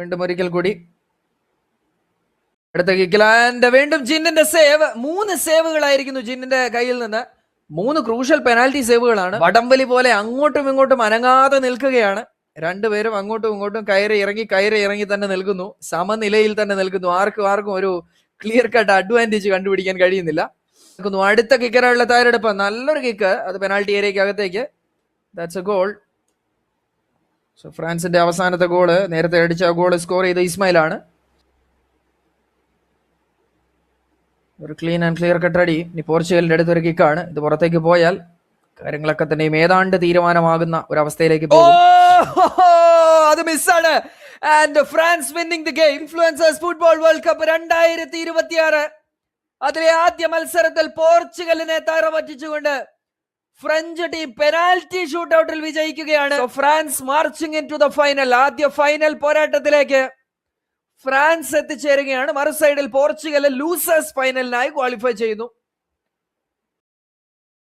വീണ്ടും ഒരിക്കൽ കൂടി അടുത്ത കിക്കിലാൻഡ് വീണ്ടും ജിന്നിന്റെ സേവ്. 3 സേവുകളായിരിക്കുന്നു ജിന്നിന്റെ കയ്യിൽ നിന്ന്. 3 ക്രൂഷ്യൽ പെനാൽറ്റി സേവുകളാണ്. വടംവലി പോലെ അങ്ങോട്ടും ഇങ്ങോട്ടും അനങ്ങാതെ നിൽക്കുകയാണ്. രണ്ടുപേരും അങ്ങോട്ടും ഇങ്ങോട്ടും കയറി ഇറങ്ങി തന്നെ നിൽക്കുന്നു. സമനിലയിൽ തന്നെ നിൽക്കുന്നു. ആർക്കും ഒരു ക്ലിയർ കട്ട് അഡ്വാൻറ്റേജ് കണ്ടുപിടിക്കാൻ കഴിയുന്നില്ല. അടുത്ത കിക്കറുള്ള തയ്യാറെടുപ്പ്. നല്ലൊരു കിക്ക്, അത് പെനാൽറ്റി ഏരിയയ്ക്ക് അകത്തേക്ക്. That's A goal. സോ ഫ്രാൻസിന്റെ അവസാനത്തെ ഗോള്, നേരത്തെ അടിച്ച ഗോൾ സ്കോർ ചെയ്ത ഇസ്മായിലാണ്. ഒരു ക്ലീൻ ആൻഡ് ക്ലിയർ കട്ട് അടി. ഇനി പോർച്ചുഗലിന്റെ അടുത്തൊരു കിക്കാണ്. ഇത് പുറത്തേക്ക് പോയാൽ കാര്യങ്ങളൊക്കെ തന്നെയും ഏതാണ്ട് തീരുമാനമാകുന്ന ഒരു അവസ്ഥയിലേക്ക് പോകും. അത് മിസ്സാണ്. And France winning the game. Influencers football world cup 2026 അതിലെ ആദ്യ മത്സരത്തിൽ പോർച്ചുഗലിനെ തറപറ്റിച്ചുകൊണ്ട് ഫ്രഞ്ച് ടീം പെനാൽറ്റി ഷൂട്ട് ഔട്ടിൽ വിജയിക്കുകയാണ്. France marching in to the final. ആദ്യ ഫൈനൽ പോരാട്ടത്തിലേക്ക് ഫ്രാൻസ് എത്തിച്ചേരുകയാണ്. മറുസൈഡിൽ പോർച്ചുഗൽ ലൂസേഴ്സ് ഫൈനലിനായി ക്വാളിഫൈ ചെയ്യുന്നു.